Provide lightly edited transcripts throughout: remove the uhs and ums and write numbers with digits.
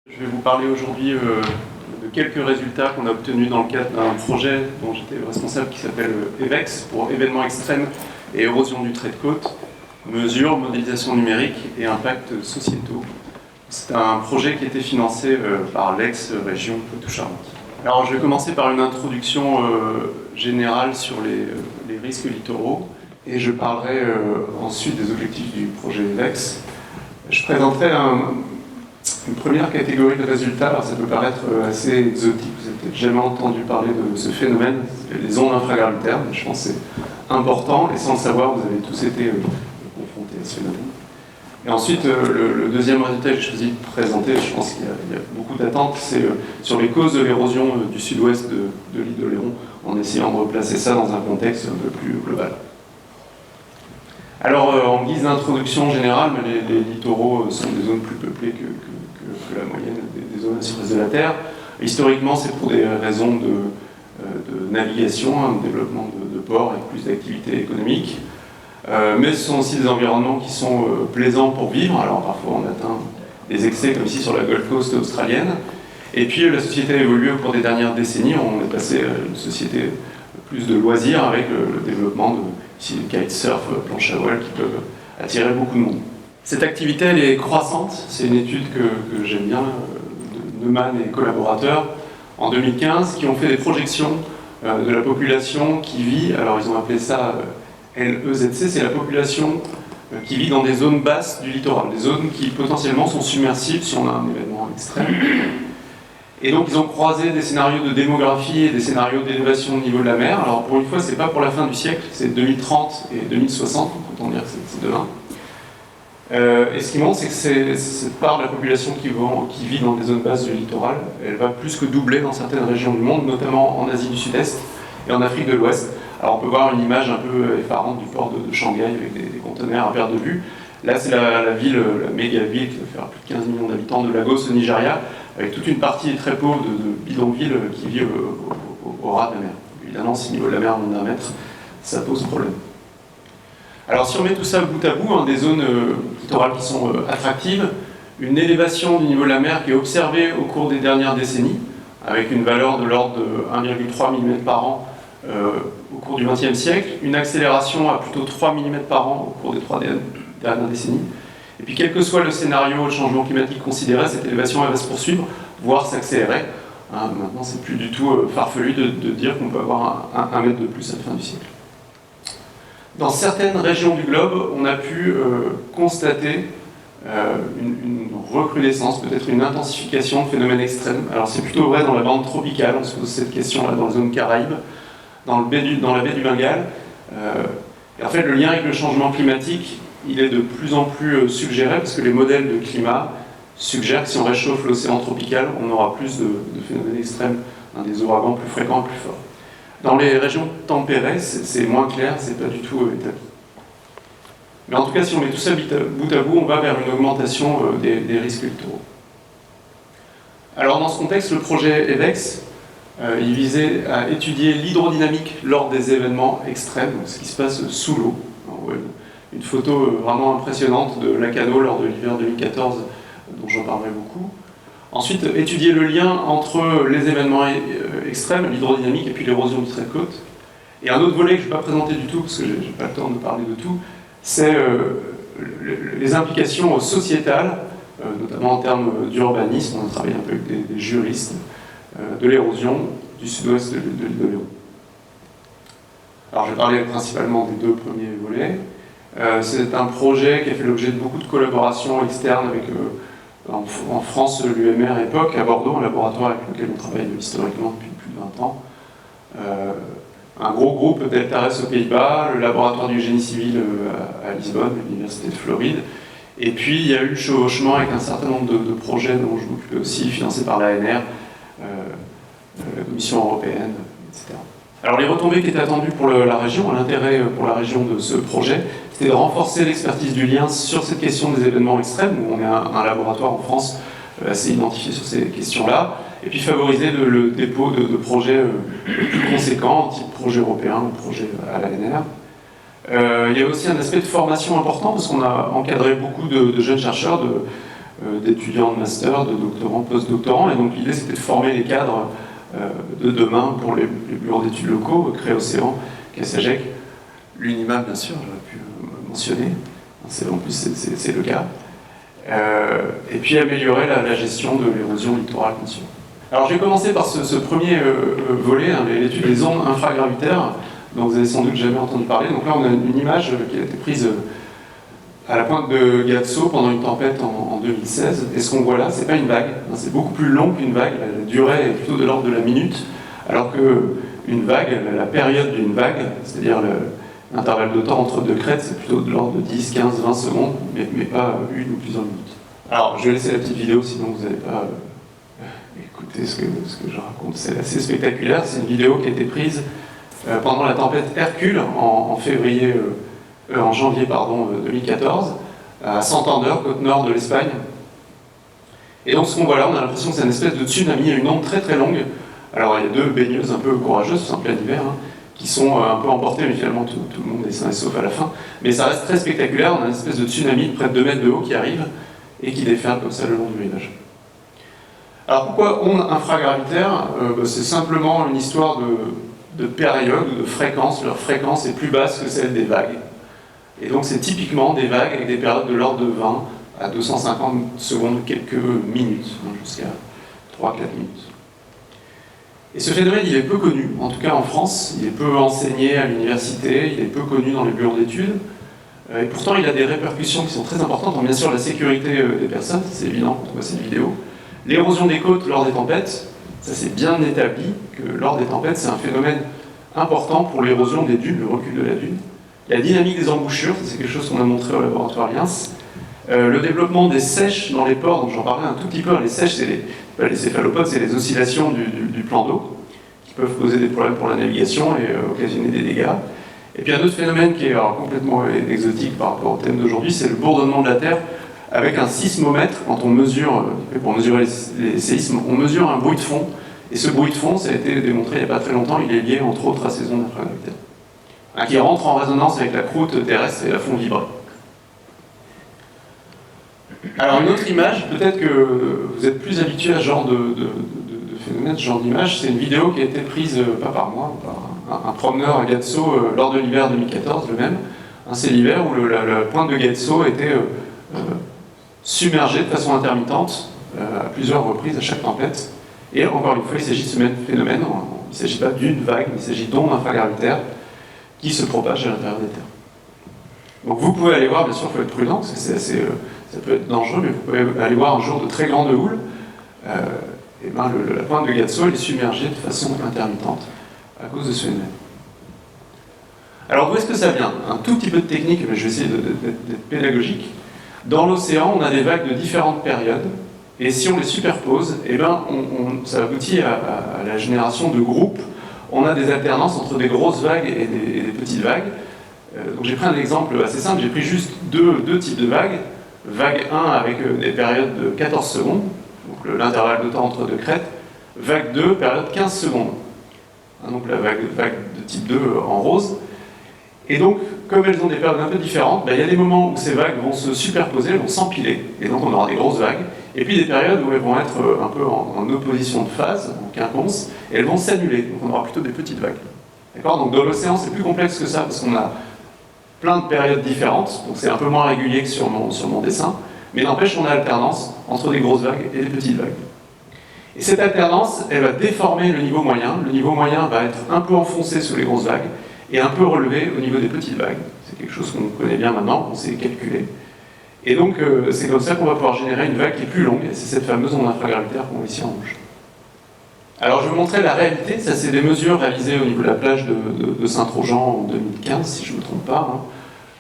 Je vais vous parler aujourd'hui de quelques résultats qu'on a obtenus dans le cadre d'un projet dont j'étais responsable qui s'appelle EVEX, pour événements extrêmes et érosion du trait de côte, mesures, modélisation numérique et impacts sociétaux. C'est un projet qui a été financé par l'ex-région Poitou-Charentes. Alors je vais commencer par une introduction générale sur les risques littoraux et je parlerai ensuite des objectifs du projet EVEX. Je présenterai une première catégorie de résultats. Alors ça peut paraître assez exotique, vous n'avez peut-être jamais entendu parler de ce phénomène, les ondes infragravitaires, mais je pense que c'est important, et sans le savoir, vous avez tous été confrontés à ce phénomène. Et ensuite, le deuxième résultat que j'ai choisi de présenter, je pense qu'il y a beaucoup d'attentes, c'est sur les causes de l'érosion du sud-ouest de l'île de Léron, en essayant de replacer ça dans un contexte un peu plus global. Alors, en guise d'introduction générale, les littoraux sont des zones plus peuplées que la moyenne des zones à la surface de la Terre. Historiquement, c'est pour des raisons de navigation, de développement de ports et plus d'activités économiques. Mais ce sont aussi des environnements qui sont plaisants pour vivre. Alors, parfois, on atteint des excès, comme ici sur la Gold Coast australienne. Et puis, la société a évolué au cours des dernières décennies. On est passé à une société plus de loisirs avec le développement ici le kitesurf, planche à voile qui peuvent attirer beaucoup de monde. Cette activité, elle est croissante. C'est une étude que j'aime bien, de Neumann et collaborateurs, en 2015, qui ont fait des projections de la population qui vit, alors ils ont appelé ça LEZC, c'est la population qui vit dans des zones basses du littoral, des zones qui potentiellement sont submersibles si on a un événement extrême. Et donc ils ont croisé des scénarios de démographie et des scénarios d'élévation au niveau de la mer. Alors pour une fois, c'est pas pour la fin du siècle, c'est 2030 et 2060, donc autant dire que c'est demain. Et ce qui montre, c'est que cette part de la population qui vit dans des zones basses du littoral, elle va plus que doubler dans certaines régions du monde, notamment en Asie du Sud-Est et en Afrique de l'Ouest. Alors on peut voir une image un peu effarante du port de Shanghai avec des conteneurs à perte de vue. Là, c'est la ville, la méga-ville qui va faire plus de 15 millions d'habitants de Lagos au Nigeria, avec toute une partie très pauvre de bidonvilles qui vivent au ras de la mer. Évidemment, si le niveau de la mer monte d'un mètre, ça pose problème. Alors si on met tout ça bout à bout, des zones littorales qui sont attractives, une élévation du niveau de la mer qui est observée au cours des dernières décennies, avec une valeur de l'ordre de 1,3 mm par an au cours du XXe siècle, une accélération à plutôt 3 mm par an au cours des 3 dernières décennies. Et puis quel que soit le scénario de changement climatique considéré, cette élévation elle va se poursuivre, voire s'accélérer. Maintenant, c'est plus du tout farfelu de dire qu'on peut avoir un mètre de plus à la fin du siècle. Dans certaines régions du globe, on a pu constater une recrudescence, peut-être une intensification de phénomènes extrêmes. Alors c'est plutôt vrai dans la bande tropicale, on se pose cette question-là dans la zone Caraïbe, dans la baie du Bengale. Et en fait, le lien avec le changement climatique, il est de plus en plus suggéré, parce que les modèles de climat suggèrent que si on réchauffe l'océan tropical, on aura plus de phénomènes extrêmes, des ouragans plus fréquents et plus forts. Dans les régions tempérées, c'est moins clair, c'est pas du tout établi. Mais en tout cas, si on met tout ça bout à bout, on va vers une augmentation des risques littoraux. Alors dans ce contexte, le projet EVEX, il visait à étudier l'hydrodynamique lors des événements extrêmes, donc ce qui se passe sous l'eau. Une photo vraiment impressionnante de Lacanau lors de l'hiver 2014, dont j'en parlerai beaucoup. Ensuite, étudier le lien entre les événements extrêmes, l'hydrodynamique et puis l'érosion du trait de côte. Et un autre volet que je ne vais pas présenter du tout, parce que je n'ai pas le temps de parler de tout, c'est les implications sociétales, notamment en termes d'urbanisme. On a travaillé un peu avec des juristes, de l'érosion du sud-ouest de l'île de Léron. Alors je vais parler principalement des deux premiers volets. C'est un projet qui a fait l'objet de beaucoup de collaborations externes avec, en France, l'UMR EPOC, à Bordeaux, un laboratoire avec lequel on travaille historiquement depuis plus de 20 ans. Un gros groupe Deltares aux Pays-Bas, le laboratoire du génie civil à Lisbonne, à l'Université de Floride. Et puis il y a eu le chevauchement avec un certain nombre de projets dont je m'occupais aussi, financés par l'ANR, la Commission européenne, etc. Alors les retombées qui étaient attendues pour la région, l'intérêt pour la région de ce projet, c'était de renforcer l'expertise du lien sur cette question des événements extrêmes, où on est un laboratoire en France assez identifié sur ces questions-là, et puis favoriser le dépôt de projets plus conséquents, type projet européen ou projet à l'ANR. Il y a aussi un aspect de formation important, parce qu'on a encadré beaucoup de jeunes chercheurs d'étudiants de master, de doctorants, post-doctorants. Et donc l'idée c'était de former les cadres de demain pour les bureaux d'études locaux, Créocéan, Cassagec, l'UNIMA bien sûr, j'aurais pu mentionner, en plus c'est le cas. Et puis améliorer la gestion de l'érosion littorale bien sûr. Alors je vais commencer par ce premier volet, hein, l'étude des ondes infragravitaires, dont vous avez sans doute jamais entendu parler. Donc là on a une image qui a été prise à la pointe de Gatso pendant une tempête en 2016. Et ce qu'on voit là, c'est pas une vague, hein, c'est beaucoup plus long qu'une vague, la durée est plutôt de l'ordre de la minute, alors qu'une vague, la période d'une vague, c'est-à-dire l'intervalle de temps entre deux crêtes, c'est plutôt de l'ordre de 10, 15, 20 secondes, mais pas une ou plusieurs minutes. Alors je vais laisser la petite vidéo, sinon vous n'allez pas écouter ce que je raconte. C'est assez spectaculaire, c'est une vidéo qui a été prise pendant la tempête Hercule en janvier 2014, à Santander, côte nord de l'Espagne. Et donc ce qu'on voit là, on a l'impression que c'est une espèce de tsunami, une onde très très longue. Alors il y a deux baigneuses un peu courageuses, c'est en plein hiver, hein, qui sont un peu emportées, mais finalement tout le monde est sain et sauf à la fin. Mais ça reste très spectaculaire, on a une espèce de tsunami de près de 2 mètres de haut qui arrive et qui déferle comme ça le long du rivage. Alors pourquoi onde infragravitaire? C'est simplement une histoire de période ou de fréquence. Leur fréquence est plus basse que celle des vagues. Et donc c'est typiquement des vagues avec des périodes de l'ordre de 20 à 250 secondes, quelques minutes, jusqu'à 3-4 minutes. Et ce phénomène, il est peu connu, en tout cas en France, il est peu enseigné à l'université, il est peu connu dans les bureaux d'études, et pourtant il a des répercussions qui sont très importantes. Donc bien sûr la sécurité des personnes, c'est évident quand on voit cette vidéo. L'érosion des côtes lors des tempêtes, ça c'est bien établi, que lors des tempêtes c'est un phénomène important pour l'érosion des dunes, le recul de la dune. La dynamique des embouchures, c'est quelque chose qu'on a montré au laboratoire Liens. Le développement des seiches dans les ports, donc j'en parlais un tout petit peu. Les seiches, c'est les céphalopodes, c'est les oscillations du plan d'eau qui peuvent poser des problèmes pour la navigation et occasionner des dégâts. Et puis un autre phénomène qui est complètement exotique par rapport au thème d'aujourd'hui, c'est le bourdonnement de la Terre avec un sismomètre. Quand on mesure, pour mesurer les séismes, on mesure un bruit de fond. Et ce bruit de fond, ça a été démontré il n'y a pas très longtemps, il est lié entre autres à ces ondes infragravitaires, qui rentre en résonance avec la croûte terrestre et la font vibrer. Alors une autre image, peut-être que vous êtes plus habitué à ce genre de phénomène, ce genre d'image, c'est une vidéo qui a été prise, pas par moi, par un promeneur à Gatso lors de l'hiver 2014, le même. C'est l'hiver où la pointe de Gatso était submergée de façon intermittente à plusieurs reprises à chaque tempête. Et encore une fois, il s'agit de ce même phénomène, il ne s'agit pas d'une vague, mais il s'agit d'ondes infragravitaires qui se propagent à l'intérieur des terres. Donc vous pouvez aller voir, bien sûr, il faut être prudent, parce que ça peut être dangereux, mais vous pouvez aller voir un jour de très grande houle, la pointe de Gatso est submergée de façon intermittente à cause de ce phénomène. Alors d'où est-ce que ça vient? Un tout petit peu de technique, mais je vais essayer d'être pédagogique. Dans l'océan, on a des vagues de différentes périodes, et si on les superpose, ça aboutit à la génération de groupes. On a des alternances entre des grosses vagues et des petites vagues. Donc j'ai pris un exemple assez simple, j'ai pris juste deux types de vagues. Vague 1 avec des périodes de 14 secondes, donc l'intervalle de temps entre deux crêtes. Vague 2, période 15 secondes. Donc la vague de type 2 en rose. Et donc, comme elles ont des périodes un peu différentes, il y a des moments où ces vagues vont se superposer, elles vont s'empiler, et donc on aura des grosses vagues. Et puis des périodes où elles vont être un peu en opposition de phase, en quinconce, et elles vont s'annuler, donc on aura plutôt des petites vagues. D'accord? Donc dans l'océan, c'est plus complexe que ça, parce qu'on a plein de périodes différentes, donc c'est un peu moins régulier que sur mon dessin, mais n'empêche on a alternance entre des grosses vagues et des petites vagues. Et cette alternance, elle va déformer le niveau moyen. Le niveau moyen va être un peu enfoncé sous les grosses vagues et un peu relevé au niveau des petites vagues. C'est quelque chose qu'on connaît bien maintenant, qu'on sait calculer. Et donc c'est comme ça qu'on va pouvoir générer une vague qui est plus longue, et c'est cette fameuse onde infragravitaire qu'on voit ici en rouge. Alors je vais vous montrer la réalité, ça c'est des mesures réalisées au niveau de la plage de Saint-Trojan en 2015, si je ne me trompe pas.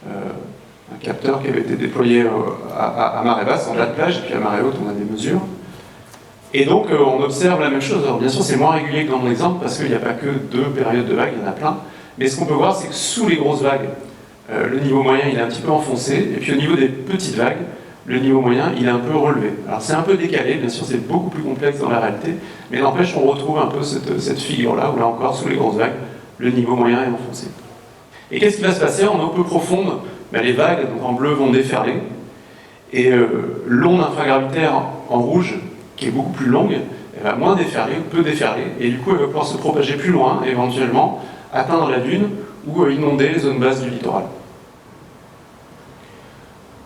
Un capteur qui avait été déployé à marée basse, en bas de plage, et puis à marée haute on a des mesures. Et donc on observe la même chose. Alors bien sûr c'est moins régulier que dans mon exemple, parce qu'il n'y a pas que 2 périodes de vagues, il y en a plein. Mais ce qu'on peut voir c'est que sous les grosses vagues, le niveau moyen il est un petit peu enfoncé, et puis au niveau des petites vagues, le niveau moyen il est un peu relevé. Alors c'est un peu décalé, bien sûr c'est beaucoup plus complexe dans la réalité, mais n'empêche on retrouve un peu cette figure-là, où là encore sous les grosses vagues, le niveau moyen est enfoncé. Et qu'est-ce qui va se passer en eau peu profonde? Les vagues, donc en bleu, vont déferler, Et l'onde infragravitaire en rouge, qui est beaucoup plus longue, elle va moins déferler, peut déferler, et du coup elle va pouvoir se propager plus loin, éventuellement atteindre la dune ou inonder les zones basses du littoral.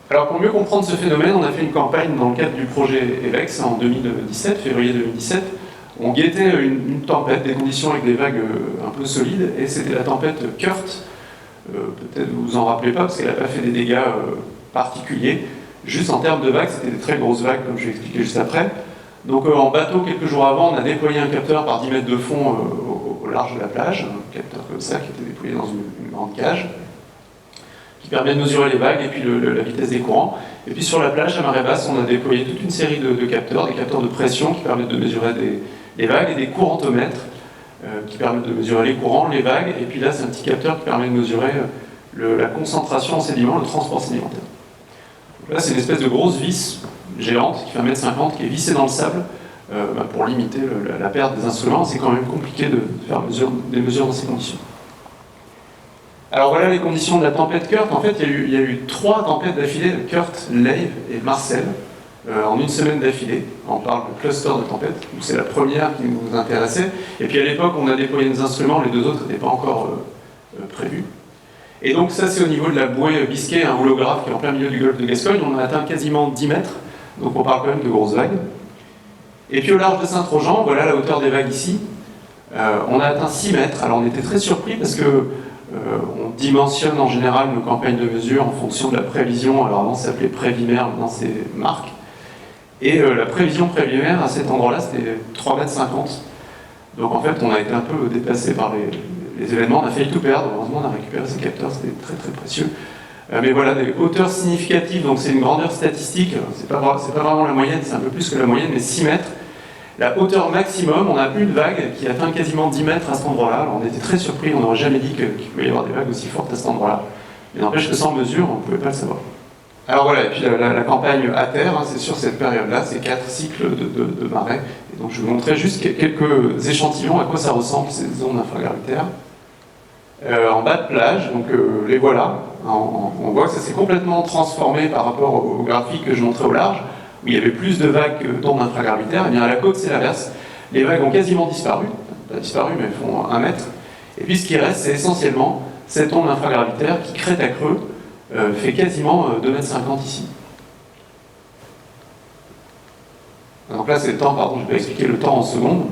Alors pour mieux comprendre ce phénomène, on a fait une campagne dans le cadre du projet EVEX en 2017, février 2017. On guettait une tempête, des conditions avec des vagues un peu solides, et c'était la tempête Kurt. Peut-être vous vous en rappelez pas, parce qu'elle n'a pas fait des dégâts particuliers. Juste en termes de vagues, c'était des très grosses vagues, comme je vais expliquer juste après. Donc en bateau, quelques jours avant, on a déployé un capteur par 10 mètres de fond au large de la plage, un capteur comme ça qui était déployé dans une grande cage, qui permet de mesurer les vagues et puis la vitesse des courants. Et puis sur la plage, à marée basse, on a déployé toute une série de capteurs, des capteurs de pression qui permettent de mesurer les vagues et des courantomètres qui permettent de mesurer les courants, les vagues, et puis là c'est un petit capteur qui permet de mesurer la concentration en sédiments, le transport sédimentaire. Donc là c'est une espèce de grosse vis géante qui fait 1,50 m qui est vissée dans le sable pour limiter la perte des instruments. C'est quand même compliqué de faire des mesures dans ces conditions. Alors voilà les conditions de la tempête Kurt. En fait il y a eu 3 tempêtes d'affilée, Kurt, Lave et Marcel, en une semaine d'affilée. On parle de cluster de tempêtes, où c'est la première qui nous intéressait. Et puis à l'époque, on a déployé des instruments, les 2 autres n'étaient pas encore prévus. Et donc ça, c'est au niveau de la bouée Biscay, un holographe qui est en plein milieu du golfe de Gascogne. On a atteint quasiment 10 mètres, donc on parle quand même de grosses vagues. Et puis au large de Saint-Trojan, voilà la hauteur des vagues ici, on a atteint 6 mètres. Alors on était très surpris parce que on dimensionne en général nos campagnes de mesure en fonction de la prévision. Alors avant, ça s'appelait Prévimer, maintenant c'est Marc. Et la prévision préliminaire à cet endroit-là, c'était 3,50 m. Donc en fait, on a été un peu dépassé par les événements, on a failli tout perdre. Heureusement, on a récupéré ces capteurs, c'était très très précieux. Mais voilà, des hauteurs significatives, donc c'est une grandeur statistique, c'est pas vraiment la moyenne, c'est un peu plus que la moyenne, mais 6 mètres. La hauteur maximum, on a une vague qui atteint quasiment 10 mètres à cet endroit-là. Alors on était très surpris, on n'aurait jamais dit qu'il pouvait y avoir des vagues aussi fortes à cet endroit-là. Mais n'empêche que sans mesure, on ne pouvait pas le savoir. Alors voilà, et puis la campagne à terre, c'est sur cette période-là, c'est 4 cycles de marée. Et donc je vais vous montrer juste quelques échantillons à quoi ça ressemble, ces zones infragravitaires. En bas de plage, donc les voilà. On voit que ça s'est complètement transformé par rapport au graphique que je montrais au large, où il y avait plus de vagues que d'ondes infragravitaires. Et bien à la côte, c'est l'inverse. Les vagues ont quasiment disparu. Pas disparu, mais elles font 1 mètre. Et puis ce qui reste, c'est essentiellement cette onde infragravitaire qui, crête à creux, fait quasiment 2,50 m ici. Donc là c'est le temps, pardon, je vais expliquer le temps en secondes.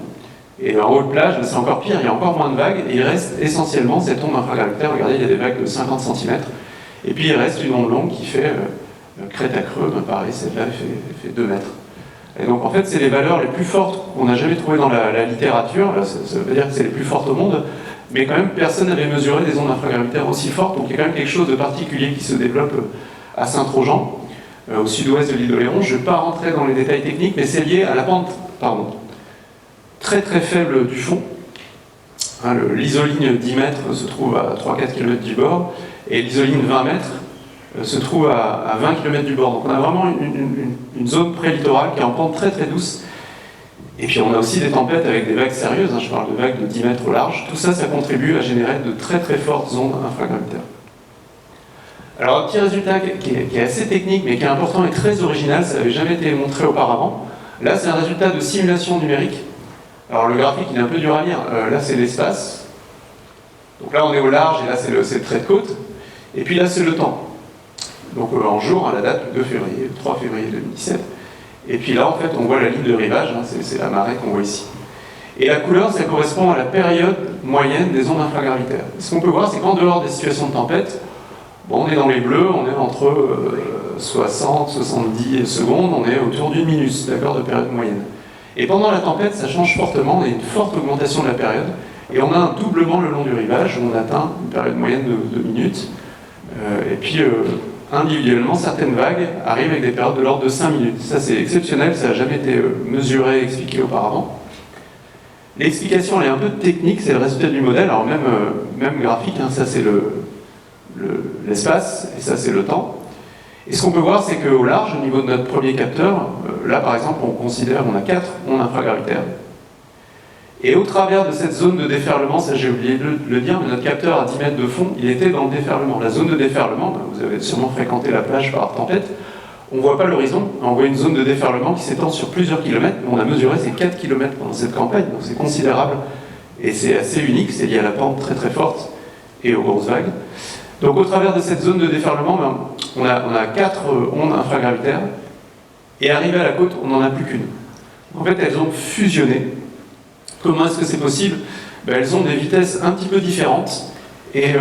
Et en haut de plage, c'est encore pire, il y a encore moins de vagues, et il reste essentiellement cette onde infragravitaire. Regardez, il y a des vagues de 50 cm. Et puis il reste une onde longue qui fait crête à creux, pareil, celle-là fait 2 mètres. Et donc en fait, c'est les valeurs les plus fortes qu'on n'a jamais trouvées dans la littérature. Là, ça veut dire que c'est les plus fortes au monde. Mais quand même, personne n'avait mesuré des ondes infragravitaires aussi fortes, donc il y a quand même quelque chose de particulier qui se développe à Saint-Trojan, au sud-ouest de l'île de Léron. Je ne vais pas rentrer dans les détails techniques, mais c'est lié à la pente très très faible du fond. Hein, l'isoline 10 mètres se trouve à 3-4 km du bord, et l'isoline 20 mètres se trouve à 20 km du bord. Donc on a vraiment une zone pré-littorale qui est en pente très très douce. Et puis on a aussi des tempêtes avec des vagues sérieuses, hein, je parle de vagues de 10 mètres au large. Tout ça, ça contribue à générer de très très fortes ondes infragravitaires. Alors un petit résultat qui est assez technique, mais qui est important et très original, ça n'avait jamais été montré auparavant. Là, c'est un résultat de simulation numérique. Alors le graphique, il est un peu dur à lire. Là, c'est l'espace. Donc là, on est au large, et là, c'est le trait de côte. Et puis là, c'est le temps. Donc en jour, à la date du 2 février, le 3 février 2017. Et puis là, en fait, on voit la ligne de rivage, hein, c'est la marée qu'on voit ici. Et la couleur, ça correspond à la période moyenne des ondes infragravitaires. Ce qu'on peut voir, c'est qu'en dehors des situations de tempête, bon, on est dans les bleus, on est entre 60 70 secondes, on est autour d'une minute, d'accord, de période moyenne. Et pendant la tempête, ça change fortement, on a une forte augmentation de la période, et on a un doublement le long du rivage, où on atteint une période moyenne de minutes. Et puis, individuellement, certaines vagues arrivent avec des périodes de l'ordre de 5 minutes. Ça, c'est exceptionnel, ça n'a jamais été mesuré et expliqué auparavant. L'explication, elle est un peu technique, c'est le résultat du modèle. Alors, même graphique, hein, ça c'est l'espace, et ça c'est le temps. Et ce qu'on peut voir, c'est qu'au large, au niveau de notre premier capteur, là par exemple, on considère qu'on a 4 ondes infragravitaires. Et au travers de cette zone de déferlement, ça j'ai oublié de le dire, mais notre capteur à 10 mètres de fond, il était dans le déferlement. La zone de déferlement, vous avez sûrement fréquenté la plage par tempête, on ne voit pas l'horizon, on voit une zone de déferlement qui s'étend sur plusieurs kilomètres, mais on a mesuré ces 4 kilomètres pendant cette campagne, donc c'est considérable, et c'est assez unique, c'est lié à la pente très très forte et aux grosses vagues. Donc au travers de cette zone de déferlement, on a 4 ondes infragravitaires, et arrivé à la côte, on n'en a plus qu'une. En fait, elles ont fusionné. Comment est-ce que c'est possible? Elles ont des vitesses un petit peu différentes, et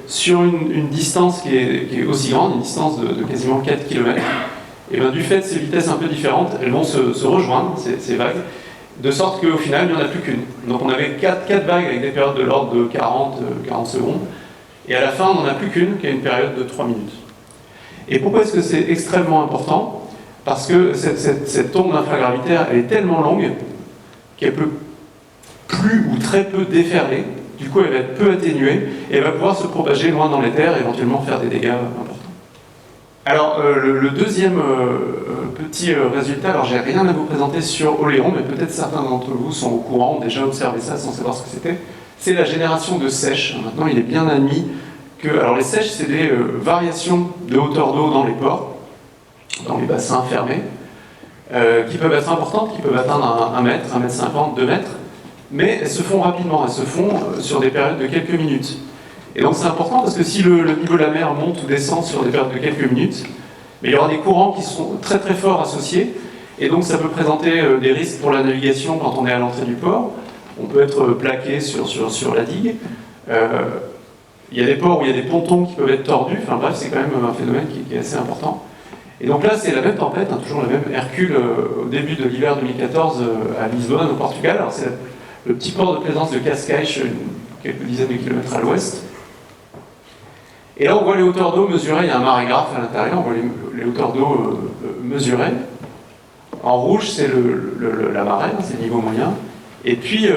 sur une distance qui est aussi grande, une distance de quasiment 4 km, et du fait de ces vitesses un peu différentes, elles vont se rejoindre, ces vagues, de sorte qu'au final, il n'y en a plus qu'une. Donc on avait 4 vagues avec des périodes de l'ordre de 40 secondes, et à la fin, on n'en a plus qu'une, qui a une période de 3 minutes. Et pourquoi est-ce que c'est extrêmement important? Parce que cette onde infragravitaire, elle est tellement longue qu'elle peut plus ou très peu déferler. Du coup, elle va être peu atténuée et elle va pouvoir se propager loin dans les terres et éventuellement faire des dégâts importants. Alors, le deuxième petit résultat, alors j'ai rien à vous présenter sur Oléron, mais peut-être certains d'entre vous sont au courant, ont déjà observé ça sans savoir ce que c'était. C'est la génération de seiches. Maintenant, il est bien admis que... Alors, les seiches, c'est des variations de hauteur d'eau dans les ports, dans les bassins fermés, qui peuvent être importantes, qui peuvent atteindre 1 mètre, 1 mètre 50, 2 mètres, mais elles se font rapidement, elles se font sur des périodes de quelques minutes. Et donc c'est important parce que si le niveau de la mer monte ou descend sur des périodes de quelques minutes, mais il y aura des courants qui sont très très forts associés, et donc ça peut présenter des risques pour la navigation quand on est à l'entrée du port. On peut être plaqué sur la digue. Il y a des ports où il y a des pontons qui peuvent être tordus, enfin bref, c'est quand même un phénomène qui est assez important. Et donc là, c'est la même tempête, toujours la même Hercule, au début de l'hiver 2014 à Lisbonne, au Portugal. Alors c'est le petit port de plaisance de Cascais, quelques dizaines de kilomètres à l'ouest. Et là, on voit les hauteurs d'eau mesurées, il y a un marégraphe à l'intérieur, on voit les hauteurs d'eau mesurées. En rouge, c'est la marée, c'est le niveau moyen. Et puis,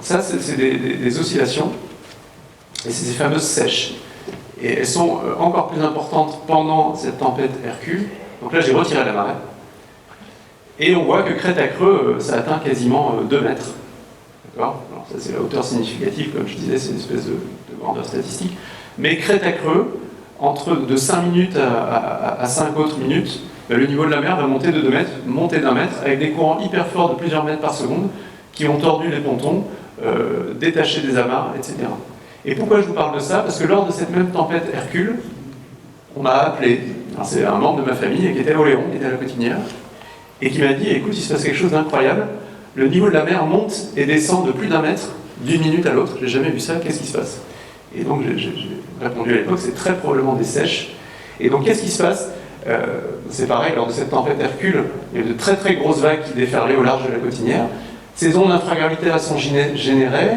ça, c'est des oscillations, et c'est ces fameuses sèches. Et elles sont encore plus importantes pendant cette tempête Hercule. Donc là, j'ai retiré la marée. Et on voit que crête à creux, ça atteint quasiment 2 mètres. D'accord ? Alors ça, c'est la hauteur significative, comme je disais, c'est une espèce de grandeur statistique. Mais crête à creux, de 5 minutes à 5 autres minutes, le niveau de la mer va monter de 2 mètres, monter d'1 mètre, avec des courants hyper forts de plusieurs mètres par seconde, qui ont tordu les pontons, détaché des amarres, etc. Et pourquoi je vous parle de ça? Parce que lors de cette même tempête Hercule, on m'a appelé, c'est un membre de ma famille qui était à Oléron, qui était à la Cotinière, et qui m'a dit, écoute, il se passe quelque chose d'incroyable, le niveau de la mer monte et descend de plus d'1 mètre d'une minute à l'autre, j'ai jamais vu ça, qu'est-ce qui se passe? Et donc j'ai répondu à l'époque, c'est très probablement des sèches. Et donc qu'est-ce qui se passe? C'est pareil, lors de cette tempête Hercule, il y a de très très grosses vagues qui déferlaient au large de la Cotinière. Ces ondes infragravitaires sont générées,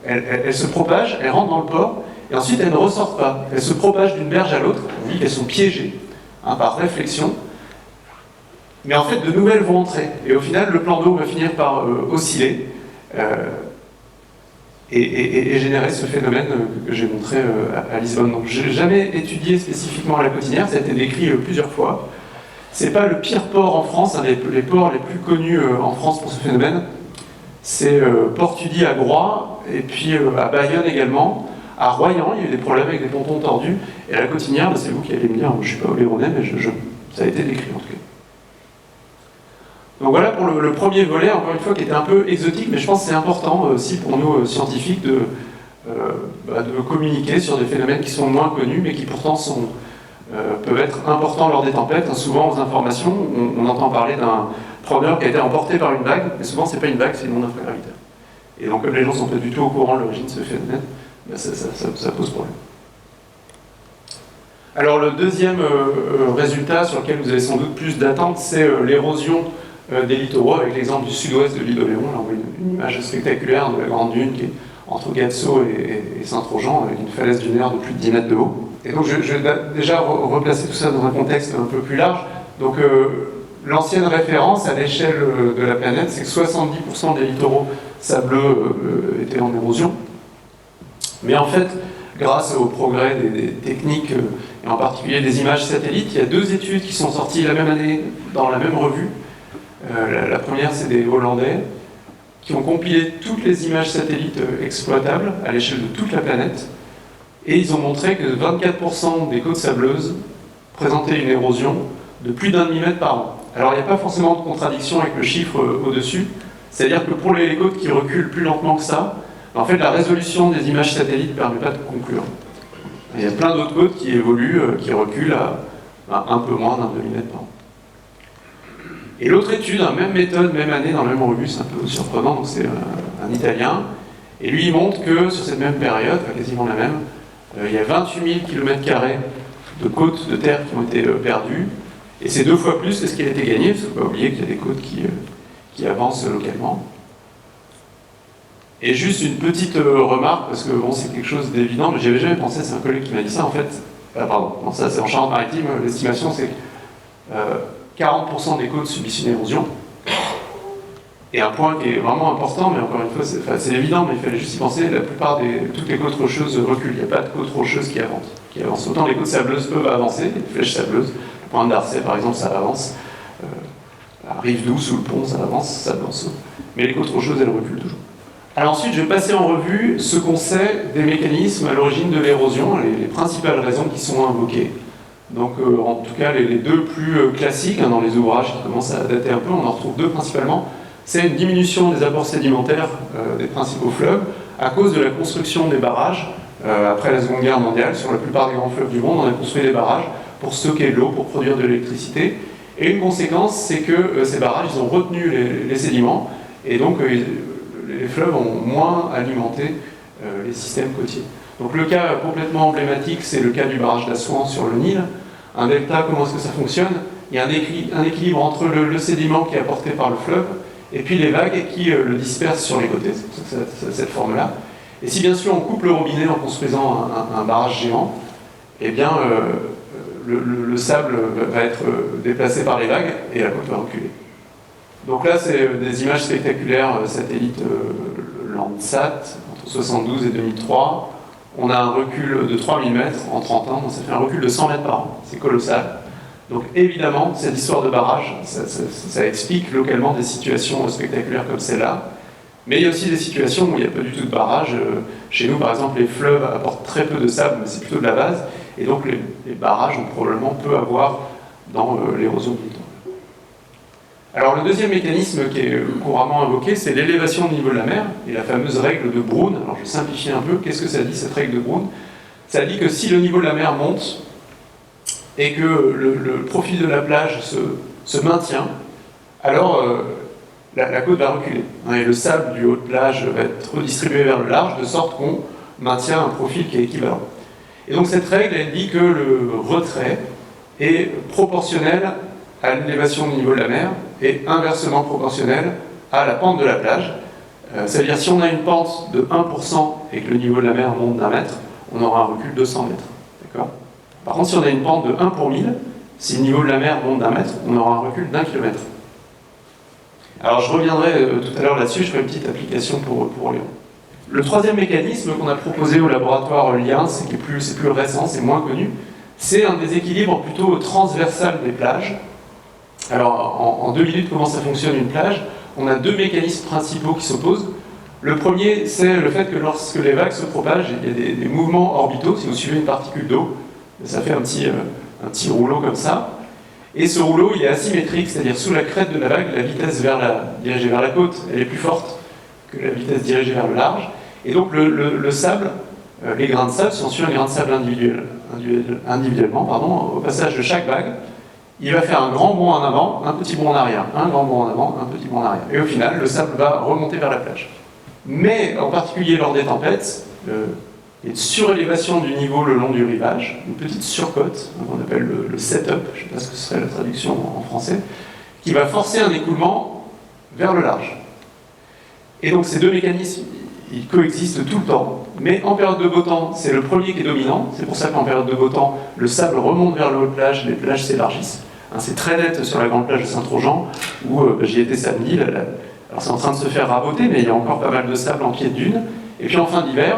elles se propagent, elles rentrent dans le port, et ensuite elles ne ressortent pas. Elles se propagent d'une berge à l'autre, on dit qu'elles sont piégées, par réflexion. Mais en fait, de nouvelles vont entrer. Et au final, le plan d'eau va finir par osciller et générer ce phénomène que j'ai montré à Lisbonne. Donc, je n'ai jamais étudié spécifiquement à la Cotinière, ça a été décrit plusieurs fois. Ce n'est pas le pire port en France, les ports les plus connus en France pour ce phénomène. C'est Port-Tudy à Groix, et puis à Bayonne également. À Royan, il y a eu des problèmes avec des pontons tordus. Et à la Cotinière, c'est vous qui allez me dire, je ne suis pas oléronais, mais ça a été décrit en tout cas. Donc voilà pour le premier volet, encore une fois, qui était un peu exotique, mais je pense que c'est important aussi pour nous scientifiques de communiquer sur des phénomènes qui sont moins connus, mais qui pourtant peuvent être importants lors des tempêtes. Souvent, aux informations, on entend parler d'un promeneur qui a été emporté par une vague, mais souvent, ce n'est pas une vague, c'est une onde infragravitaire. Et donc, comme les gens ne sont pas du tout au courant de l'origine de ce phénomène, ben ça pose problème. Alors, le deuxième résultat sur lequel vous avez sans doute plus d'attentes, c'est l'érosion des littoraux, avec l'exemple du sud-ouest de l'île d'Oléron. Là, on voit une image spectaculaire de la Grande Dune qui est entre Gatso et Saint-Trojan, avec une falaise dunaire de plus de 10 mètres de haut. Et donc, je vais déjà replacer tout ça dans un contexte un peu plus large. Donc, l'ancienne référence à l'échelle de la planète, c'est que 70% des littoraux sableux étaient en érosion. Mais en fait, grâce au progrès des techniques, et en particulier des images satellites, il y a 2 études qui sont sorties la même année dans la même revue. La première, c'est des Hollandais qui ont compilé toutes les images satellites exploitables à l'échelle de toute la planète, et ils ont montré que 24% des côtes sableuses présenter une érosion de plus d'1 mm par an. Alors il n'y a pas forcément de contradiction avec le chiffre au-dessus, c'est-à-dire que pour les côtes qui reculent plus lentement que ça, en fait la résolution des images satellites ne permet pas de conclure. Il y a plein d'autres côtes qui évoluent, qui reculent à un peu moins d'1 mm par an. Et l'autre étude, même méthode, même année, dans la même revue, c'est un peu surprenant, donc c'est un Italien, et lui il montre que sur cette même période, enfin quasiment la même, il y a 28 000 km² de côtes de terre qui ont été perdues, et c'est 2 fois plus que ce qui a été gagné, parce qu'il ne faut pas oublier qu'il y a des côtes qui avancent localement. Et juste une petite remarque, parce que bon, c'est quelque chose d'évident, mais j'y avais jamais pensé, c'est un collègue qui m'a dit ça, en fait, pardon, non, ça c'est en Charente-Maritime, l'estimation c'est que 40% des côtes subissent une érosion. Et un point qui est vraiment important, mais encore une fois, c'est évident, mais il fallait juste y penser, la plupart toutes les côtes rocheuses reculent, il n'y a pas de côtes rocheuses qui avancent. Autant les côtes sableuses peuvent avancer, les flèches sableuses, le point d'Arcet par exemple, ça avance, la rive douce ou le pont, ça avance, mais les côtes rocheuses, elles reculent toujours. Alors ensuite, je vais passer en revue ce qu'on sait des mécanismes à l'origine de l'érosion, les principales raisons qui sont invoquées. Donc en tout cas, les 2 plus classiques dans les ouvrages qui commencent à dater un peu, on en retrouve 2 principalement. C'est une diminution des apports sédimentaires des principaux fleuves à cause de la construction des barrages. Après la Seconde Guerre mondiale, sur la plupart des grands fleuves du monde, on a construit des barrages pour stocker de l'eau, pour produire de l'électricité. Et une conséquence, c'est que ces barrages, ils ont retenu les sédiments, et donc les fleuves ont moins alimenté les systèmes côtiers. Donc le cas complètement emblématique, c'est le cas du barrage d'Assouan sur le Nil. Un delta, comment est-ce que ça fonctionne? Il y a un équilibre entre le sédiment qui est apporté par le fleuve et puis les vagues qui le dispersent sur les côtés, c'est cette forme-là. Et si bien sûr on coupe le robinet en construisant un barrage géant, eh bien le sable va être déplacé par les vagues et la côte va reculer. Donc là, c'est des images spectaculaires satellites Landsat, entre 1972 et 2003. On a un recul de 3000 mètres en 30 ans, donc ça fait un recul de 100 mètres par an. C'est colossal. Donc évidemment, cette histoire de barrage, ça explique localement des situations spectaculaires comme celle-là. Mais il y a aussi des situations où il n'y a pas du tout de barrage. Chez nous, par exemple, les fleuves apportent très peu de sable, mais c'est plutôt de la base. Et donc les barrages ont probablement peu à voir dans l'érosion du littoral. Alors le deuxième mécanisme qui est couramment invoqué, c'est l'élévation du niveau de la mer et la fameuse règle de Brown. Alors je vais simplifier un peu, qu'est-ce que ça dit cette règle de Brown? Ça dit que si le niveau de la mer monte et que le profil de la plage se maintient, alors la côte va reculer. Et le sable du haut de plage va être redistribué vers le large, de sorte qu'on maintient un profil qui est équivalent. Et donc cette règle, elle dit que le retrait est proportionnel à l'élévation du niveau de la mer et inversement proportionnel à la pente de la plage. C'est-à-dire si on a une pente de 1% et que le niveau de la mer monte d'1 mètre, on aura un recul de 100 mètres. D'accord ? Par contre, si on a une pente de 1 pour 1000, si le niveau de la mer monte d'1 mètre, on aura un recul d'1 kilomètre. Alors je reviendrai tout à l'heure là-dessus, je ferai une petite application pour Lyon. Le troisième mécanisme qu'on a proposé au laboratoire LIAN, c'est plus récent, c'est moins connu, c'est un déséquilibre plutôt transversal des plages. Alors en 2 minutes, comment ça fonctionne une plage? On a 2 mécanismes principaux qui s'opposent. Le premier, c'est le fait que lorsque les vagues se propagent, il y a des mouvements orbitaux. Si vous suivez une particule d'eau, ça fait un petit rouleau comme ça. Et ce rouleau, il est asymétrique, c'est-à-dire sous la crête de la vague, la vitesse dirigée vers la côte, elle est plus forte que la vitesse dirigée vers le large. Et donc le sable, les grains de sable sont sur un grain de sable individuellement, au passage de chaque vague, il va faire un grand bond en avant, un petit bond en arrière, un grand bond en avant, un petit bond en arrière. Et au final, le sable va remonter vers la plage. Mais en particulier lors des tempêtes, il y a une surélévation du niveau le long du rivage, une petite surcote, qu'on appelle le set-up, je ne sais pas ce que serait la traduction en français, qui va forcer un écoulement vers le large. Et donc ces 2 mécanismes, ils coexistent tout le temps. Mais en période de beau temps, c'est le premier qui est dominant. C'est pour ça qu'en période de beau temps, le sable remonte vers le haut de plage, les plages s'élargissent. C'est très net sur la grande plage de Saint-Trojan, où j'y étais samedi. Alors c'est en train de se faire raboter, mais il y a encore pas mal de sable en pied de dune. Et puis en fin d'hiver,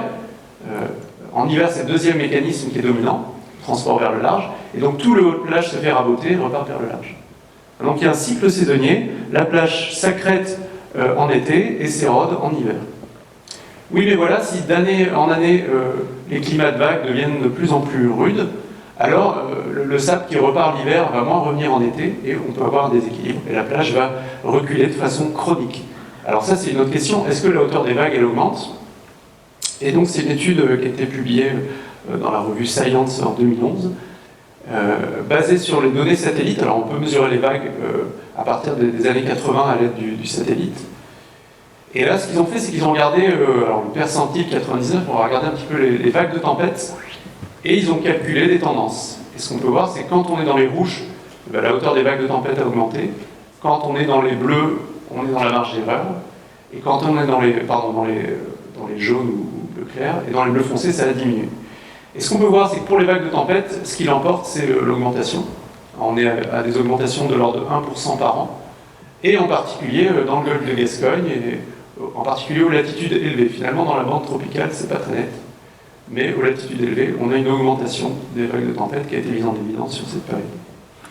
c'est le deuxième mécanisme qui est dominant, transport vers le large. Et donc tout le haut de plage se fait raboter et repart vers le large. Donc il y a un cycle saisonnier. La plage s'accrète en été et s'érode en hiver. Oui, mais voilà, si d'année en année, les climats de vagues deviennent de plus en plus rudes, alors le sable qui repart l'hiver va moins revenir en été et on peut avoir un déséquilibre et la plage va reculer de façon chronique. Alors ça c'est une autre question, est-ce que la hauteur des vagues elle augmente? Et donc c'est une étude qui a été publiée dans la revue Science en 2011, basée sur les données satellites. Alors on peut mesurer les vagues à partir des années 80 à l'aide du satellite. Et là ce qu'ils ont fait c'est qu'ils ont regardé, alors le percentile 99, on va regarder un petit peu les vagues de tempête, et ils ont calculé des tendances. Et ce qu'on peut voir c'est que quand on est dans les rouges, la hauteur des vagues de tempête a augmenté, quand on est dans les bleus, on est dans la marge d'erreur, et quand on est dans les jaunes ou bleu clair, et dans les bleus foncés, ça a diminué. Et ce qu'on peut voir, c'est que pour les vagues de tempête, ce qui l'emporte, c'est l'augmentation. On est à des augmentations de l'ordre de 1% par an, et en particulier dans le golfe de Gascogne, et en particulier aux latitudes élevées. Finalement, dans la bande tropicale, c'est pas très net, mais aux latitudes élevées, on a une augmentation des vagues de tempête qui a été mise en évidence sur cette période.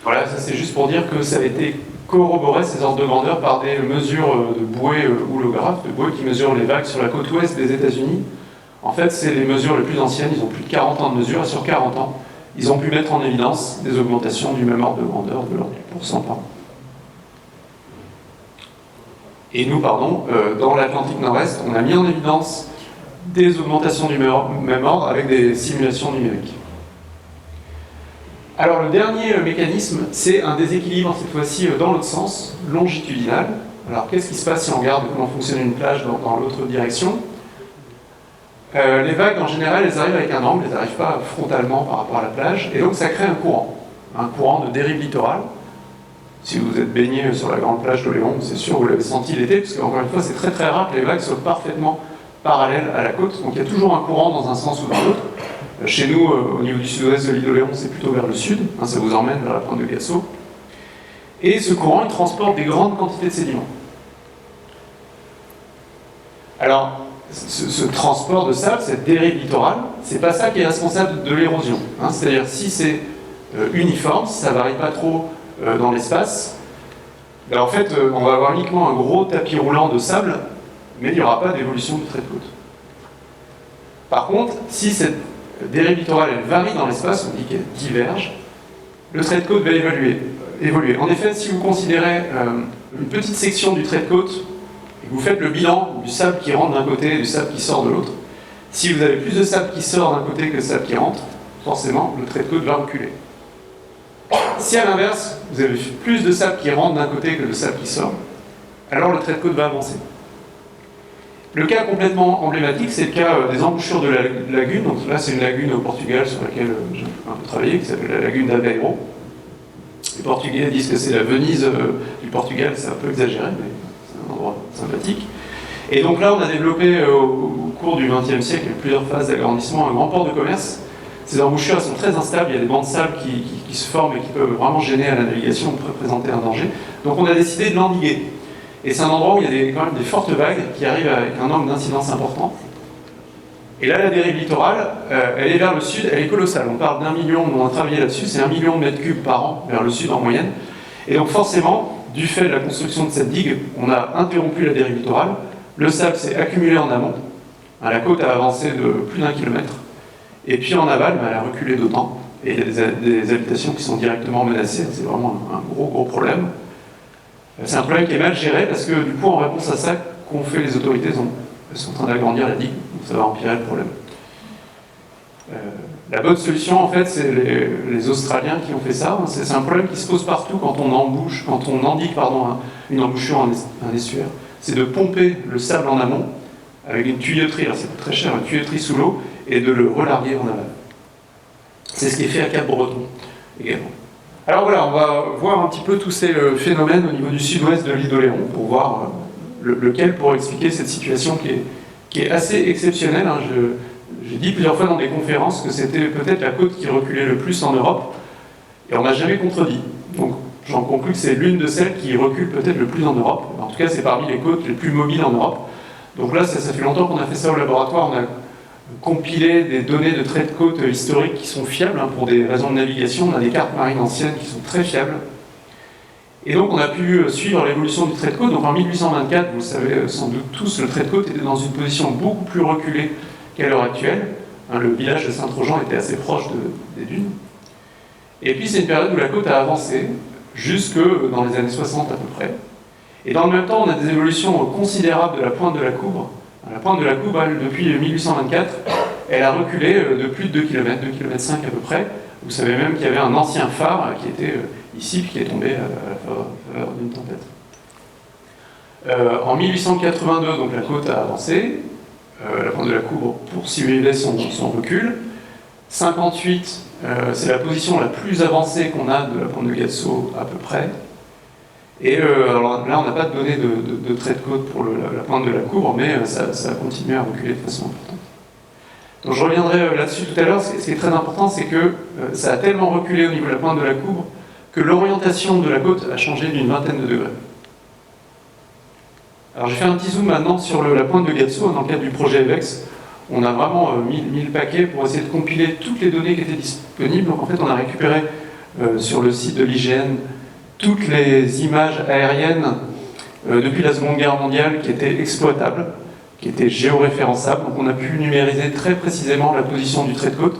Voilà, ça c'est juste pour dire que ça a été corroboré, ces ordres de grandeur, par des mesures de bouées houlographes, de bouées qui mesurent les vagues sur la côte ouest des États-Unis. En fait, c'est les mesures les plus anciennes, ils ont plus de 40 ans de mesure, et sur 40 ans, ils ont pu mettre en évidence des augmentations du même ordre de grandeur, de l'ordre du % par an. Et nous, dans l'Atlantique Nord-Est, on a mis en évidence des augmentations du même ordre avec des simulations numériques. Alors le dernier mécanisme, c'est un déséquilibre, cette fois-ci dans l'autre sens, longitudinal. Alors qu'est-ce qui se passe si on regarde comment fonctionne une plage dans l'autre direction? Les vagues, en général, elles arrivent avec un angle, elles n'arrivent pas frontalement par rapport à la plage, et donc ça crée un courant de dérive littorale. Si vous êtes baigné sur la grande plage d'Oléron, c'est sûr vous l'avez senti l'été, parce qu'encore une fois, c'est très très rare que les vagues soient parfaitement parallèles à la côte, donc il y a toujours un courant dans un sens ou dans l'autre. Chez nous, au niveau du sud-ouest de l'île d'Oléron, c'est plutôt vers le sud, ça vous emmène vers la pointe de Gassot. Et ce courant, il transporte des grandes quantités de sédiments. Alors, ce transport de sable, cette dérive littorale, c'est pas ça qui est responsable de l'érosion. C'est-à-dire, si c'est uniforme, si ça ne varie pas trop dans l'espace, ben en fait, on va avoir uniquement un gros tapis roulant de sable, mais il n'y aura pas d'évolution du trait de côte. Par contre, si cette dérive littorale, elle varie dans l'espace, on dit qu'elle diverge, le trait de côte va évoluer. En effet, si vous considérez une petite section du trait de côte, et que vous faites le bilan du sable qui rentre d'un côté et du sable qui sort de l'autre, si vous avez plus de sable qui sort d'un côté que de sable qui rentre, forcément, le trait de côte va reculer. Si à l'inverse, vous avez plus de sable qui rentre d'un côté que de sable qui sort, alors le trait de côte va avancer. Le cas complètement emblématique, c'est le cas des embouchures de la lagune. Donc là, c'est une lagune au Portugal sur laquelle j'ai un peu travaillé, qui s'appelle la lagune d'Aveiro. Les Portugais disent que c'est la Venise du Portugal, c'est un peu exagéré, mais c'est un endroit sympathique. Et donc là, on a développé au cours du XXe siècle, plusieurs phases d'agrandissement, un grand port de commerce. Ces embouchures elles sont très instables, il y a des bancs de sable qui se forment et qui peuvent vraiment gêner à la navigation, peuvent présenter un danger. Donc on a décidé de l'endiguer. Et c'est un endroit où il y a quand même des fortes vagues qui arrivent avec un angle d'incidence important. Et là, la dérive littorale, elle est vers le sud, elle est colossale. On parle d'1 million, on a travaillé là-dessus, c'est 1 million de mètres cubes par an vers le sud en moyenne. Et donc forcément, du fait de la construction de cette digue, on a interrompu la dérive littorale. Le sable s'est accumulé en amont. La côte a avancé de plus d'1 kilomètre. Et puis en aval, elle a reculé d'autant. Et il y a des habitations qui sont directement menacées. C'est vraiment un gros problème. C'est un problème qui est mal géré parce que du coup, en réponse à ça, qu'ont fait les autorités, elles sont en train d'agrandir la digue, donc ça va empirer le problème. La bonne solution, en fait, c'est les Australiens qui ont fait ça. C'est un problème qui se pose partout quand on endigue une embouchure, un estuaire. C'est de pomper le sable en amont avec une tuyauterie, alors c'est très cher, une tuyauterie sous l'eau, et de le relarguer en aval. C'est ce qui est fait à Cap-Breton également. Alors voilà, on va voir un petit peu tous ces phénomènes au niveau du sud-ouest de l'île d'Oléron pour voir lequel pourrait expliquer cette situation qui est assez exceptionnelle. J'ai dit plusieurs fois dans des conférences que c'était peut-être la côte qui reculait le plus en Europe et on n'a jamais contredit. Donc j'en conclus que c'est l'une de celles qui recule peut-être le plus en Europe. En tout cas, c'est parmi les côtes les plus mobiles en Europe. Donc là, ça fait longtemps qu'on a fait ça au laboratoire. On a compilé des données de traits de côte historiques qui sont fiables pour des raisons de navigation. On a des cartes marines anciennes qui sont très fiables. Et donc on a pu suivre l'évolution du trait de côte. Donc en 1824, vous le savez sans doute tous, le trait de côte était dans une position beaucoup plus reculée qu'à l'heure actuelle. Le village de Saint-Trojan était assez proche des dunes. Et puis c'est une période où la côte a avancé, jusque dans les années 60 à peu près. Et dans le même temps, on a des évolutions considérables de la pointe de la Coubre. La pointe de la Coubre, elle, depuis 1824, elle a reculé de plus de 2 km, 2,5 km à peu près. Vous savez même qu'il y avait un ancien phare qui était ici, puis qui est tombé à la faveur d'une tempête. En 1882, donc la côte a avancé, la pointe de la Coubre poursuivait son recul. 58, c'est la position la plus avancée qu'on a de la pointe de Gatso à peu près. Et alors là, on n'a pas de données de trait de côte pour la pointe de la Coubre, mais ça a continué à reculer de façon importante. Donc je reviendrai là-dessus tout à l'heure. Ce qui est très important, c'est que ça a tellement reculé au niveau de la pointe de la Coubre que l'orientation de la côte a changé d'une vingtaine de degrés. Alors j'ai fait un petit zoom maintenant sur la pointe de Gatso dans le cadre du projet EVEX. On a vraiment mis le paquet pour essayer de compiler toutes les données qui étaient disponibles. Donc en fait, on a récupéré sur le site de l'IGN toutes les images aériennes depuis la Seconde Guerre mondiale qui étaient exploitables, qui étaient géoréférençables. Donc on a pu numériser très précisément la position du trait de côte.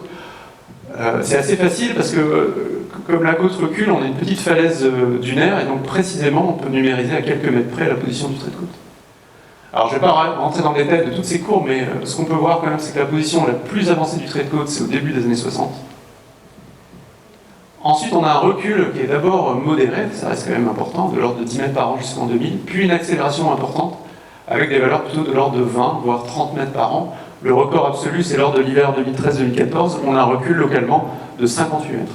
C'est assez facile parce que comme la côte recule, on a une petite falaise dunaire et donc précisément on peut numériser à quelques mètres près la position du trait de côte. Alors je ne vais pas rentrer dans le détail de toutes ces courbes, mais ce qu'on peut voir quand même, c'est que la position la plus avancée du trait de côte, c'est au début des années 60. Ensuite, on a un recul qui est d'abord modéré, ça reste quand même important, de l'ordre de 10 mètres par an jusqu'en 2000, puis une accélération importante, avec des valeurs plutôt de l'ordre de 20, voire 30 mètres par an. Le record absolu, c'est lors de l'hiver 2013-2014, on a un recul localement de 58 mètres.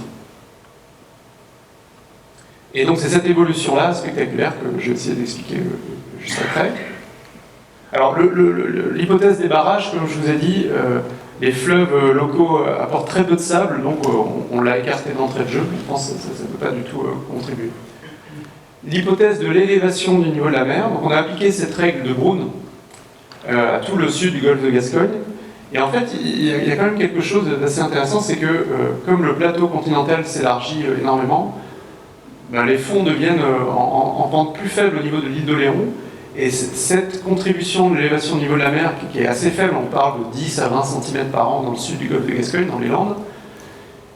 Et donc c'est cette évolution-là, spectaculaire, que je vais essayer d'expliquer juste après. Alors l'hypothèse des barrages, comme je vous ai dit, les fleuves locaux apportent très peu de sable, donc on l'a écarté d'entrée de jeu, je pense que ça ne peut pas du tout contribuer. L'hypothèse de l'élévation du niveau de la mer, donc on a appliqué cette règle de Brown à tout le sud du golfe de Gascogne, et en fait il y a quand même quelque chose d'assez intéressant, c'est que comme le plateau continental s'élargit énormément, ben, les fonds deviennent en pente plus faible au niveau de l'île d'Oléron. Et cette contribution de l'élévation du niveau de la mer, qui est assez faible, on parle de 10 à 20 cm par an dans le sud du golfe de Gascogne, dans les Landes,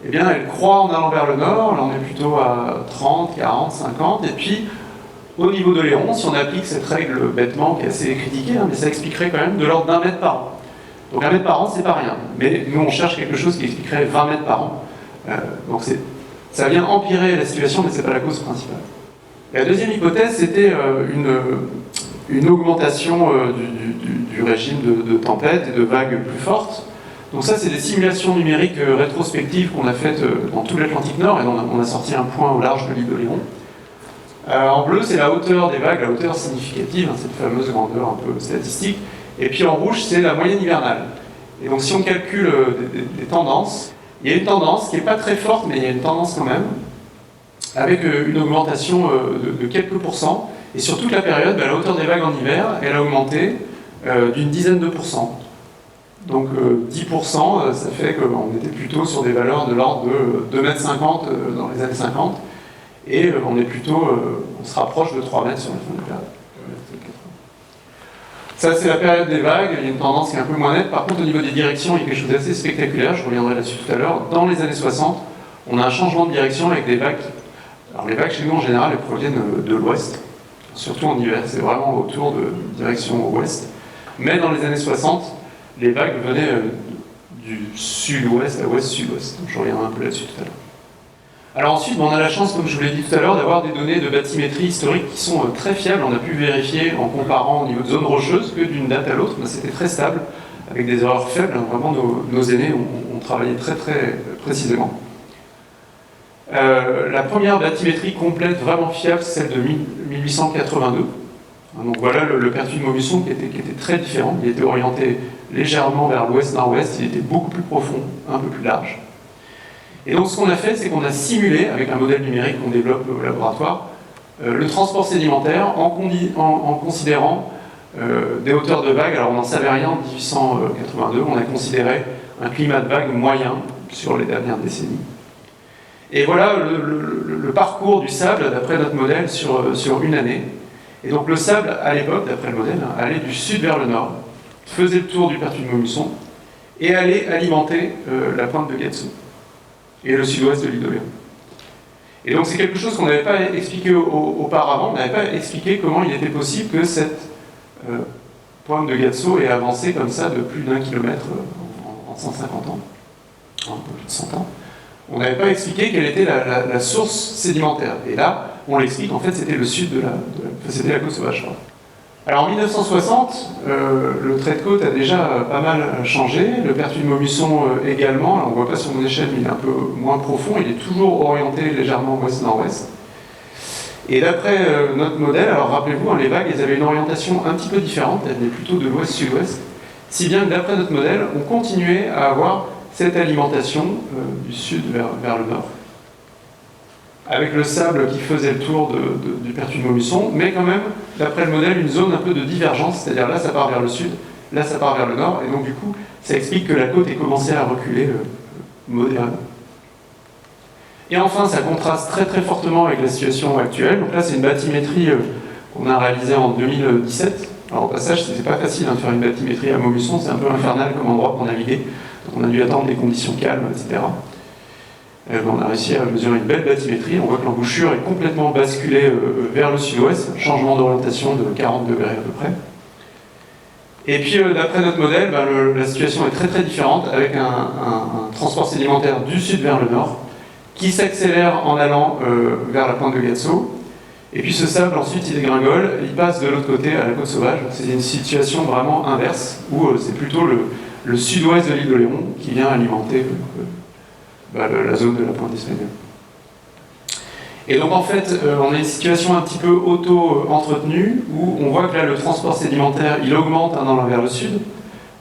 eh bien elle croît en allant vers le nord, là on est plutôt à 30, 40, 50, et puis au niveau de l'Oléron, si on applique cette règle bêtement, qui est assez critiquée, mais ça expliquerait quand même de l'ordre d'1 mètre par an. Donc 1 mètre par an, c'est pas rien, mais nous on cherche quelque chose qui expliquerait 20 mètres par an. Donc ça vient empirer la situation, mais c'est pas la cause principale. Et la deuxième hypothèse, c'était une augmentation du régime de tempêtes et de vagues plus fortes. Donc ça, c'est des simulations numériques rétrospectives qu'on a faites dans tout l'Atlantique Nord, et on a sorti un point au large de l'île d'Oléron. En bleu, c'est la hauteur des vagues, la hauteur significative, cette fameuse grandeur un peu statistique. Et puis en rouge, c'est la moyenne hivernale. Et donc si on calcule des tendances, il y a une tendance qui n'est pas très forte, mais il y a une tendance quand même, avec une augmentation de quelques pourcents. Et sur toute la période, la hauteur des vagues en hiver, elle a augmenté d'une dizaine de pourcents. Donc 10%, ça fait qu'on était plutôt sur des valeurs de l'ordre de 2,50 m dans les années 50, et on se rapproche de 3 mètres sur la fin de la période. Ça, c'est la période des vagues, il y a une tendance qui est un peu moins nette. Par contre, au niveau des directions, il y a quelque chose d'assez spectaculaire, je reviendrai là-dessus tout à l'heure. Dans les années 60, on a un changement de direction avec des vagues. Alors les vagues, chez nous, en général, elles proviennent de l'ouest, surtout en hiver, c'est vraiment autour de direction ouest. Mais dans les années 60, les vagues venaient du sud-ouest à ouest-sud-ouest. Je reviendrai un peu là-dessus tout à l'heure. Alors ensuite, on a la chance, comme je vous l'ai dit tout à l'heure, d'avoir des données de bathymétrie historique qui sont très fiables. On a pu vérifier en comparant au niveau de zones rocheuses que d'une date à l'autre, c'était très stable, avec des erreurs faibles. Vraiment, nos aînés ont travaillé très très précisément. La première bathymétrie complète, vraiment fiable, c'est celle de 1882. Donc voilà le pertuis de Maubuisson qui était très différent. Il était orienté légèrement vers l'ouest-nord-ouest, il était beaucoup plus profond, un peu plus large. Et donc ce qu'on a fait, c'est qu'on a simulé, avec un modèle numérique qu'on développe au laboratoire, le transport sédimentaire en considérant des hauteurs de vagues. Alors on n'en savait rien en 1882, on a considéré un climat de vagues moyen sur les dernières décennies. Et voilà le parcours du sable, d'après notre modèle, sur une année. Et donc le sable, à l'époque, d'après le modèle, allait du sud vers le nord, faisait le tour du pertuis de Maubuisson, et allait alimenter la pointe de Gatso et le sud-ouest de l'île d'Oléron. Et donc c'est quelque chose qu'on n'avait pas expliqué auparavant, on n'avait pas expliqué comment il était possible que cette pointe de Gatso ait avancé comme ça de plus d'1 kilomètre en 150 ans, un peu plus de 100 ans. On n'avait pas expliqué quelle était la source sédimentaire. Et là, on l'explique, en fait, c'était le sud c'était la côte sauvage. Alors en 1960, le trait de côte a déjà pas mal changé, le pertuis de Maubuisson également. Alors on ne voit pas sur mon échelle, mais il est un peu moins profond, il est toujours orienté légèrement ouest-nord-ouest. Et d'après notre modèle, alors rappelez-vous, hein, les vagues, elles avaient une orientation un petit peu différente, elles venaient plutôt de l'ouest-sud-ouest, si bien que d'après notre modèle, on continuait à avoir cette alimentation du sud vers le nord, avec le sable qui faisait le tour du pertuis de Maubuisson, mais quand même, d'après le modèle, une zone un peu de divergence, c'est-à-dire là ça part vers le sud, là ça part vers le nord, et donc du coup, ça explique que la côte ait commencé à reculer modérément. Et enfin, ça contraste très très fortement avec la situation actuelle. Donc là, c'est une bathymétrie qu'on a réalisée en 2017. Alors au passage, c'est pas facile de faire une bathymétrie à Maubuisson, c'est un peu infernal comme endroit pour naviguer. Donc on a dû attendre des conditions calmes, etc. On a réussi à mesurer une belle bathymétrie. On voit que l'embouchure est complètement basculée vers le sud-ouest, changement d'orientation de 40 degrés à peu près. Et puis, d'après notre modèle, la situation est très très différente, avec un transport sédimentaire du sud vers le nord, qui s'accélère en allant vers la pointe de Gatso. Et puis ce sable, ensuite, il dégringole, il passe de l'autre côté à la côte sauvage. C'est une situation vraiment inverse, où c'est plutôt le sud-ouest de l'île d'Oléron qui vient alimenter la zone de la pointe espagnole. Et donc en fait, on a une situation un petit peu auto-entretenue, où on voit que là, le transport sédimentaire, il augmente en allant vers le sud.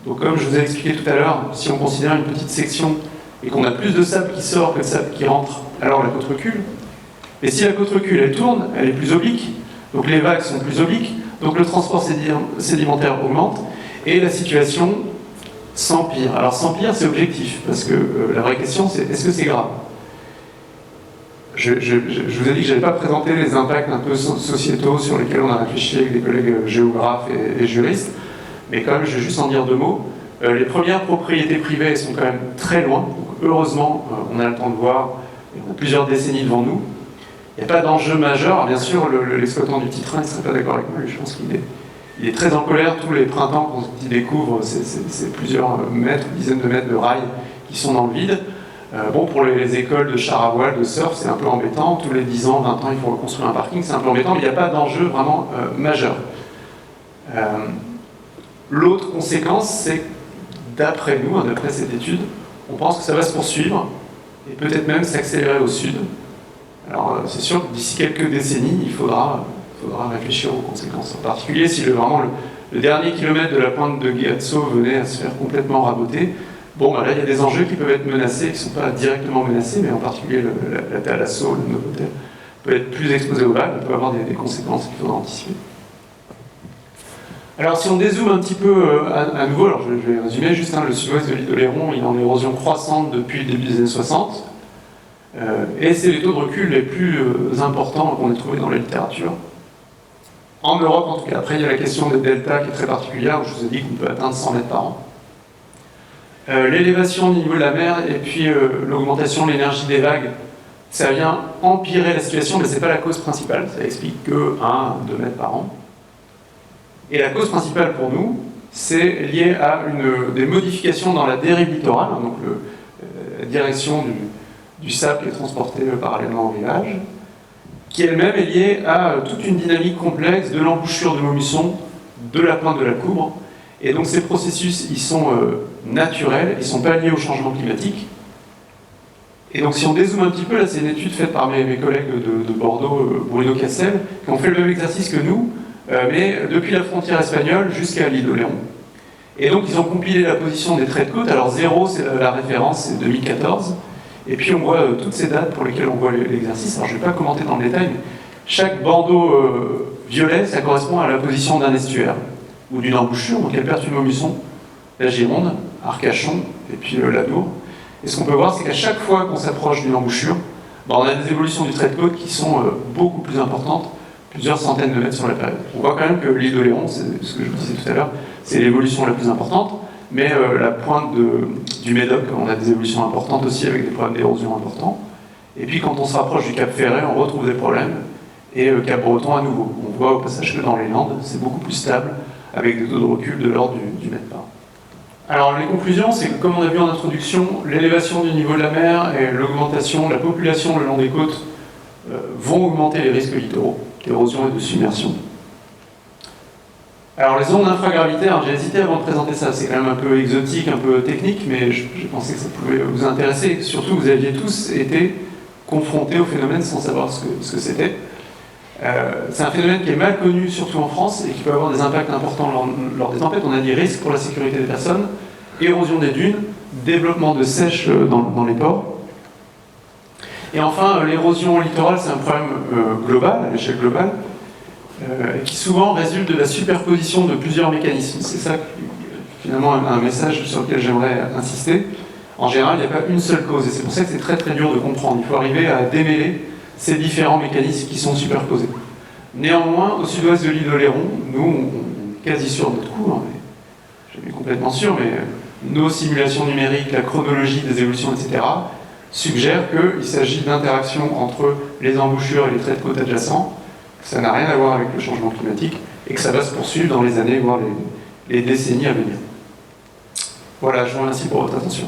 Donc comme je vous ai expliqué tout à l'heure, si on considère une petite section et qu'on a plus de sable qui sort que de sable qui rentre, alors la côte recule. Et si la côte recule, elle tourne, elle est plus oblique, donc les vagues sont plus obliques, donc le transport sédimentaire augmente, et la situation s'empire. Alors s'empire, c'est objectif, parce que la vraie question, c'est est-ce que c'est grave ? Je vous ai dit que je n'allais pas présenter les impacts un peu sociétaux sur lesquels on a réfléchi avec des collègues géographes et juristes, mais quand même, je vais juste en dire deux mots. Les premières propriétés privées sont quand même très loin, donc heureusement, on a le temps de voir, et on a plusieurs décennies devant nous. Il n'y a pas d'enjeu majeur. Alors, bien sûr, l'exploitant du petit train ne serait pas d'accord avec moi, je pense qu'il est très en colère tous les printemps quand il découvre ces plusieurs mètres, dizaines de mètres de rails qui sont dans le vide. Bon, pour les écoles de char à voile, de surf, c'est un peu embêtant. Tous les 10 ans, 20 ans, il faut reconstruire un parking, c'est un peu embêtant, mais il n'y a pas d'enjeu vraiment majeur. L'autre conséquence, c'est d'après nous, d'après cette étude, on pense que ça va se poursuivre et peut-être même s'accélérer au sud. Alors c'est sûr que d'ici quelques décennies, il faudra réfléchir aux conséquences. En particulier si vraiment le dernier kilomètre de la pointe de Gatso venait à se faire complètement raboter. Bon, là il y a des enjeux qui peuvent être menacés, qui ne sont pas directement menacés, mais en particulier la Thalasso, le Novotel, peut être plus exposé aux vagues, il peut avoir des conséquences qu'il faudra anticiper. Alors si on dézoome un petit peu à nouveau, alors je vais résumer juste, le sud-ouest de l'île d'Oléron, il est en érosion croissante depuis le début des années 60, et c'est les taux de recul les plus importants qu'on ait trouvés dans la littérature. En Europe en tout cas. Après il y a la question des deltas qui est très particulière, où je vous ai dit qu'on peut atteindre 100 mètres par an. L'élévation du niveau de la mer et puis l'augmentation de l'énergie des vagues, ça vient empirer la situation, mais ce n'est pas la cause principale, ça explique que 1-2 mètres par an. Et la cause principale pour nous, c'est lié à des modifications dans la dérive littorale, donc la direction du sable qui est transporté parallèlement au rivage, qui elle-même est liée à toute une dynamique complexe de l'embouchure de Maubuisson, de la pointe de la Coubre. Et donc ces processus, ils sont naturels, ils ne sont pas liés au changement climatique. Et donc si on dézoome un petit peu, là c'est une étude faite par mes collègues de Bordeaux, Bruno Cassel, qui ont fait le même exercice que nous, mais depuis la frontière espagnole jusqu'à l'île d'Oléron. Et donc ils ont compilé la position des traits de côte. Alors 0, c'est la référence, c'est 2014. Et puis on voit toutes ces dates pour lesquelles on voit l'exercice. Alors je ne vais pas commenter dans le détail, mais chaque bandeau violet, ça correspond à la position d'un estuaire ou d'une embouchure. Donc il y a le pertuis de Maubuisson, la Gironde, Arcachon et puis l'Adour. Et ce qu'on peut voir, c'est qu'à chaque fois qu'on s'approche d'une embouchure, on a des évolutions du trait de côte qui sont beaucoup plus importantes, plusieurs centaines de mètres sur la période. On voit quand même que l'île d'Oléron, c'est ce que je vous disais tout à l'heure, c'est l'évolution la plus importante, mais la pointe du Médoc, on a des évolutions importantes aussi avec des problèmes d'érosion importants. Et puis quand on se rapproche du Cap Ferret, on retrouve des problèmes. Et Cap Breton à nouveau. On voit au passage que dans les Landes, c'est beaucoup plus stable, avec des taux de recul de l'ordre du mètre par an. Alors les conclusions, c'est que comme on a vu en introduction, l'élévation du niveau de la mer et l'augmentation de la population le long des côtes vont augmenter les risques littoraux, d'érosion et de submersion. Alors les ondes infragravitaires, j'ai hésité avant de présenter ça, c'est quand même un peu exotique, un peu technique, mais je pensais que ça pouvait vous intéresser. Surtout, vous aviez tous été confrontés au phénomène sans savoir ce que c'était. C'est un phénomène qui est mal connu, surtout en France, et qui peut avoir des impacts importants lors des tempêtes. On a dit risque pour la sécurité des personnes, érosion des dunes, développement de sèche dans les ports. Et enfin, l'érosion littorale, c'est un problème global, à l'échelle globale, qui souvent résulte de la superposition de plusieurs mécanismes. C'est ça, finalement, un message sur lequel j'aimerais insister. En général, il n'y a pas une seule cause, et c'est pour ça que c'est très très dur de comprendre. Il faut arriver à démêler ces différents mécanismes qui sont superposés. Néanmoins, au sud-ouest de l'île d'Oléron, nous, on est quasi sûr de notre coup, hein, jamais complètement sûr, mais nos simulations numériques, la chronologie des évolutions, etc., suggèrent qu'il s'agit d'interactions entre les embouchures et les traits de côte adjacents, que ça n'a rien à voir avec le changement climatique, et que ça va se poursuivre dans les années, voire les décennies à venir. Voilà, je vous remercie pour votre attention.